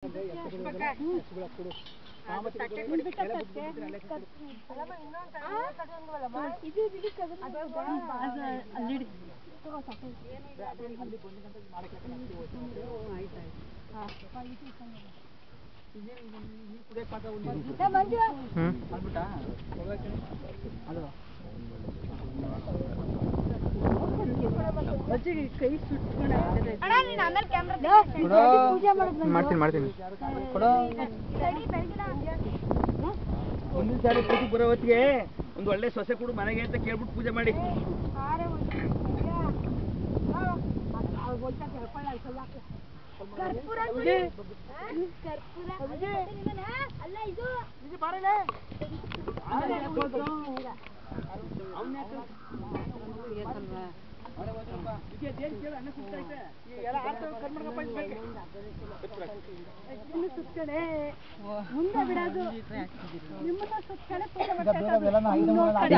ಕೈ ಮಾಡ್ತೀನಿ ಮುಂದಿನ ಸಾರಿ ಪೂಜೆ ಬರೋ ಹೊತ್ತಿಗೆ ಒಂದು ಒಳ್ಳೆ ಸೊಸೆ ಕೊಡು ಮನೆಗೆ ಅಂತ ಕೇಳ್ಬಿಟ್ಟು ಪೂಜೆ ಮಾಡಿ.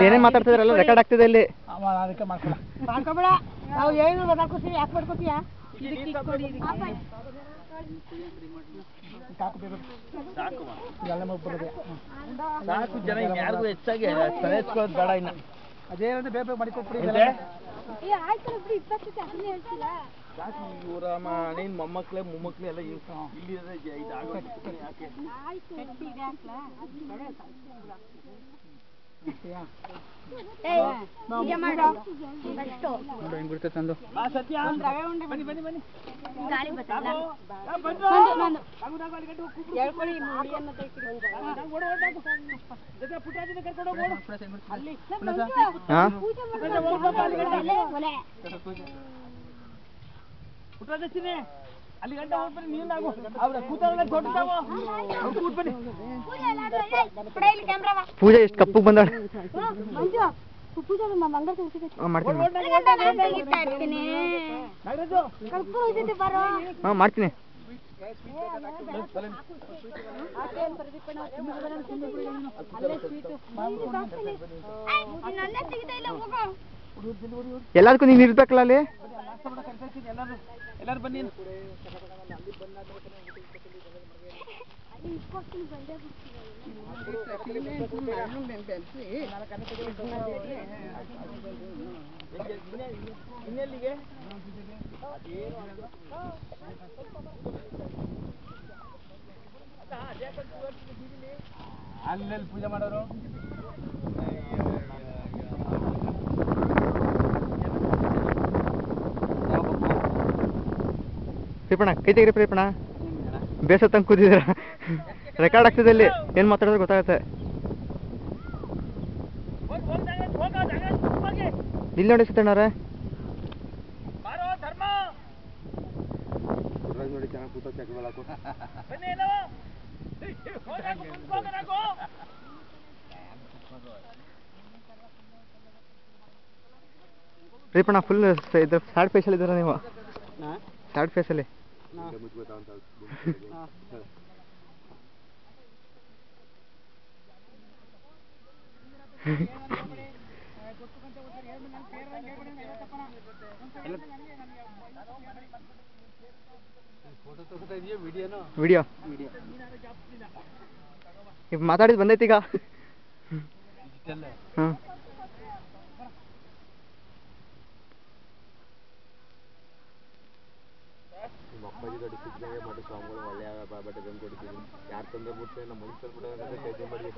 ಏನೇ ಮಾತಾಡ್ತಿದ್ರಲ್ಲ ರೆಕಾರ್ಡ್ ಆಗ್ತಿದೆ ಇಲ್ಲಿ. ಅದಕ್ಕೆ ಮಾಡ್ಕೊಳ ಮಾಡ್ಕೊಬೇಡ. ನಾವು ಏನು ಮಾತಾಡ್ಕೊತೀವಿ ಯಾಕೆ ಮಾಡ್ಕೊತೀಯ? ಸಾಕು ಜನ ಯಾರಿಗೂ ಹೆಚ್ಚಾಗಿ ಸರಿಸ್ಕೊಳ್ಳೋದು ಬೇಡ. ಇನ್ನ ಅದೇನಂದ್ರೆ ಬೇಗ ಮಾಡಿಕೊಟ್ಬಿಡಿ. ಸಾಕು ಇವರಮ್ಮ ನೀನು ಮೊಮ್ಮಕ್ಳೆ ಮೊಮ್ಮಕ್ಳೆ ಎಲ್ಲ ಇಲ್ಲಿ ಯಾಕೆ ತಂದು ಅಲ್ಲಿ ಗಂಟೆ ಹೋಗ್ಬನ್ನಿ. ನೀನಾಗು ಅವ್ರ ಕೂತಾರಲ್ಲ ದೊಡ್ಡದಾವ ಕೂತ್ ಬನ್ನಿ. ಪೂಜೆ ಎಷ್ಟು ಕಪ್ಪಗೆ ಬಂದಾಳ. ಮಾಡ್ತೀನಿ. ಎಲ್ಲದಕ್ಕೂ ನೀನು ಇರ್ಬೇಕಲ್ಲ ಅಲ್ಲಿ. ಎಲ್ಲರೂ ಬನ್ನಿ. ಇನ್ನೆಲ್ಲಿಗೆ ಅಲ್ಲೆಲ್ಲಿ ಪೂಜೆ ಮಾಡೋರು? ಪ್ರೀಪಣ ಕೈ ತೆಗಿರಿ. ಪ್ರೀಪಣ ಬೇಸತ್ತಂಗೆ ಕೂತಿದ್ದೀರ. ರೆಕಾರ್ಡ್ ಆಗ್ತಿದೆ ಇಲ್ಲಿ. ಏನು ಮಾತಾಡಿದ್ರೆ ಗೊತ್ತಾಗುತ್ತೆ. ಇಲ್ಲಿ ನೋಡಿ ಸಿದ್ದಣ್ಣವ್ರೆ. ನೋಡಿ ಚೆನ್ನಾಗಿ ಕೂತ ಪ್ರೀಪಣ ಫುಲ್ ಇದ್ರ ಸ್ಯಾಡ್ ಫೇಸಲ್ಲಿ ಇದ್ದೀರಾ ನೀವು. ಸ್ಯಾಡ್ ಫೇಸಲ್ಲಿ. ವಿಡಿಯೋ ಈಗ ಮಾತಾಡಿದ್ ಬಂದೈತಿ ಈಗ. ಹ್ಮ್ ಅಪ್ಪಾಜಿ ಗಾಡಿ ಸಿಗ್ದಂಗೆ ಮಾಡಿ ಸ್ವಾಮಿಗಳು ಒಳ್ಳೆಯ ಬಟ್ಟೆ ತಂದು ಕೊಡ್ತೀನಿ. ಯಾರು ತಂದ್ರೆ ಬಿಟ್ಟರೆ ನಮ್ಮ ಮನೆ ತಂದು ಬಿಡೋದಂತ ಚೇಂಜ್ ಮಾಡಿ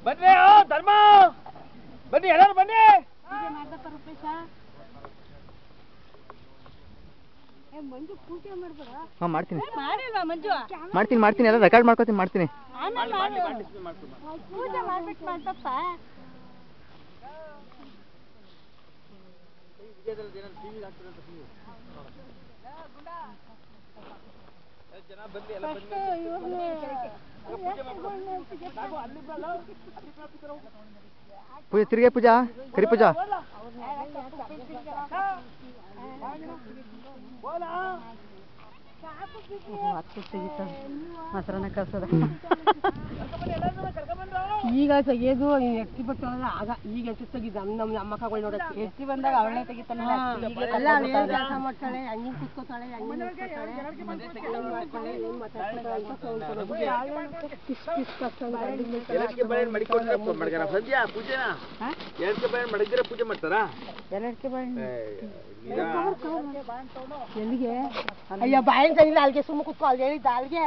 ಬನ್ನಿ. ಧರ್ಮ ಬನ್ನಿ, ಎಲ್ಲರೂ ಬನ್ನಿ. ಹಾಂ ಮಾಡ್ತೀನಿ ಮಾಡ್ತೀನಿ ಎಲ್ಲ ರೆಕಾರ್ಡ್ ಮಾಡ್ಕೊತೀನಿ. ಮಾಡ್ತೀನಿ. ಪೂಜಾ ತಿರ್ಗೆ ಪೂಜಾ ಕರಿ ಪೂಜಾ ಮೊಸರನ್ನ ಕಳ್ಸದ ಈಗ ತೆಗಿಯೋದು ಎತ್ತಿ ಬಿಟ್ಟಲ್ಲ ಆಗ ಈಗ ಎತ್ತಿ ತೆಗಿದ ನಮ್ಮ ಅಮ್ಮಕ್ಕಗಳು ನೋಡಕ್ಕೆ ಎತ್ತಿ ಬಂದಾಗ ಅವಳೇ ತೆಗಿತಾನೆ ಕೆಲಸ ಮಾಡ್ತಾಳೆ ಹಂಗಿನ ಕುತ್ಕೋತಾಳೆ ಪೂಜೆ ಮಾಡ್ತಾರಾ ಎಲ್ಲಿಗೆ ಅಯ್ಯ ಬಾಯಿನ ತಂದಿಲ್ಲ ಅಲ್ಲಿಗೆ ಸುಮ್ಮ ಕುತ್ಕೊ ಅಲ್ಲಿ ಹೇಳಿದ್ದ ಅಲ್ಲಿಗೆ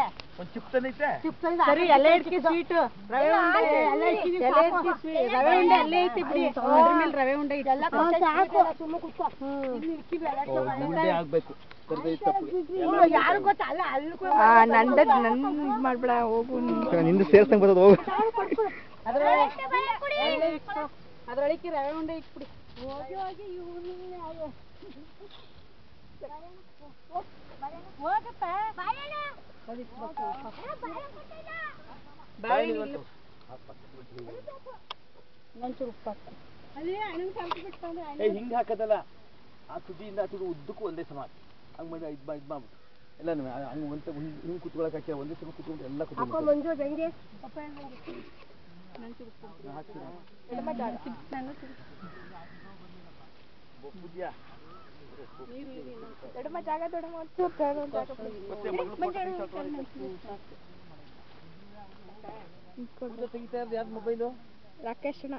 ಸರಿ ಎಲ್ಲ ಇಟ್ಕಿ ಸ್ವೀಟ್ ರವೆ ಉಂಡೆ ರವೆ ಉಂಡೆ ಅಲ್ಲೇ ಐತಿ ಬಿಡಿ ಅದ್ರ ಮೇಲೆ ರವೆ ಉಂಡೆ ಎಲ್ಲ ಸುಮ್ಮ ಕುತ್ಕೊ ಯಾರು ಗೊತ್ತ ಅಲ್ಲ ಅಲ್ಲಿ ನಂದು ಮಾಡ್ಬೇಡ ಹೋಗು ನಿಂದು ಸೇರ್ಸಂಗ್ ಬರ್ತದ ಹೋಗು ಅದ್ರೊಳಗೆ ರವೆ ಉಂಡೆ ಇಟ್ಬಿಡಿ ಹಿಂಗ್ ಹಾಕದಲ್ಲ ಆ ತುದಿಯಿಂದ ಆ ತುದಿ ಉದ್ದಕ್ಕೂ ಒಂದೇ ಸಮ ಹಂಗ್ ಮಾಡಿ ಇದ್ ಮಾಡ್ಬಿಟ್ಟು ಎಲ್ಲ ಹಂಗ್ ಹಿಂಗ್ ಕುತ್ಕೊಳಕ್ ಹಾಕಿ ಒಂದೇ ಸಮ ಕುತ್ಕೊಂಡು ಎಲ್ಲ ಕುತ್ಕೊಂಡು ಮಂಜು ಹೆಂಗೆ ಜಾಗ ತೆಗಿತಾ ಇರೋದು ಯಾವ್ದು ಮೊಬೈಲು ರಾಕೇಶನ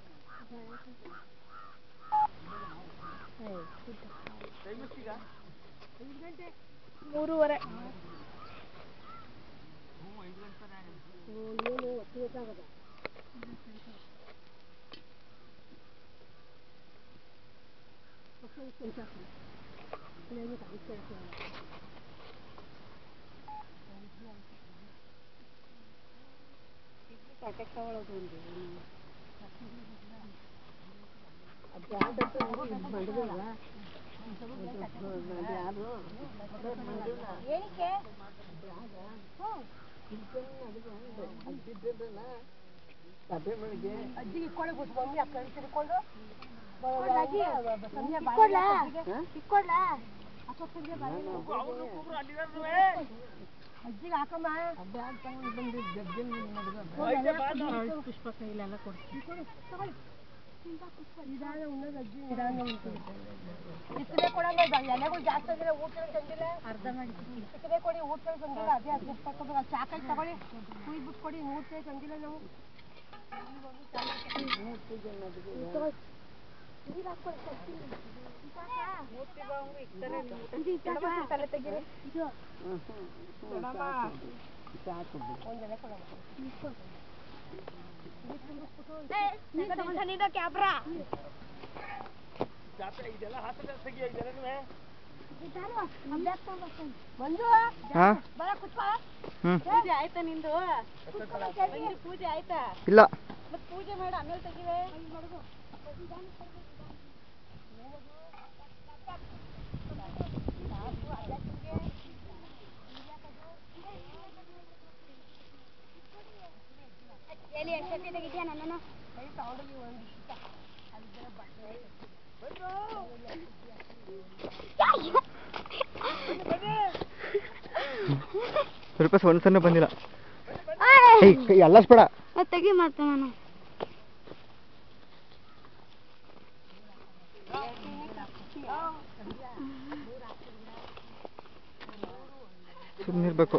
3:30 ಅಜ್ಜಿಗೆ ಇಟ್ಕೊಳ್ಳಿ ಬಿಟ್ಟು ಮಮ್ಮಿ ಅಕ್ಕ ತಿರ್ಕೊಂಡು ಅಜ್ಜಿಗೆ ಹಾಕಮ್ಮ ಪುಷ್ಪಕ ಇಲ್ಲೆಲ್ಲ ಕೊಡ್ತೀನಿ ನಿಧಾನ ಉಣ್ಣೋದು ಅಜ್ಜಿ ನಿಧಾನ ಇಟ್ಟರೆ ಕೊಡಲ್ಲ ಎಲೆಗಳು ಜಾಸ್ತಿ ಆಗಿಲ್ಲ ಊಟಗಳು ತಂದಿಲ್ಲ ಅರ್ಧ ಮಾಡಿ ಇಟ್ಟರೆ ಕೊಡಿ ಊಟಗಳು ತಂದಿಲ್ಲ ಅದೇ ಅಡ್ಜಸ್ಟ್ ಮಾಡ್ಕೋಬೇಕು ಚಾಕಾಯಿ ತಗೊಳ್ಳಿ ಕುಯ್ದ್ಬಿಟ್ಟು ಕೊಡಿ 3 ರೂಪಾಯಿ ತಂದಿಲ್ಲ ನಾವು ಕ್ಯಾಮ್ರಾ ಮಂಜು ಬರ ಕುತ್ಕೋ ಪೂಜೆ ಆಯ್ತಾ ನಿಂದು ಪೂಜೆ ಆಯ್ತಾ ಇಲ್ಲ ಮತ್ತೆ ಪೂಜೆ ಮಾಡಿ ಆಮೇಲೆ ತೆಗಿವೆ ಎಲ್ಲಿ ಎಷ್ಟೊತ್ತಿ ತೆಗಿತೀಯ ನನ್ನನ್ನು ಸ್ವಲ್ಪ ಸಣ್ಣ ಬಂದಿಲ್ಲ ಎಲ್ಲ ಬೇಡ ತೆಗಿ ಮಾಡ್ತೇನೆ ನಾನು ಸುಮ್ಮನೆ ಇರ್ಬೇಕು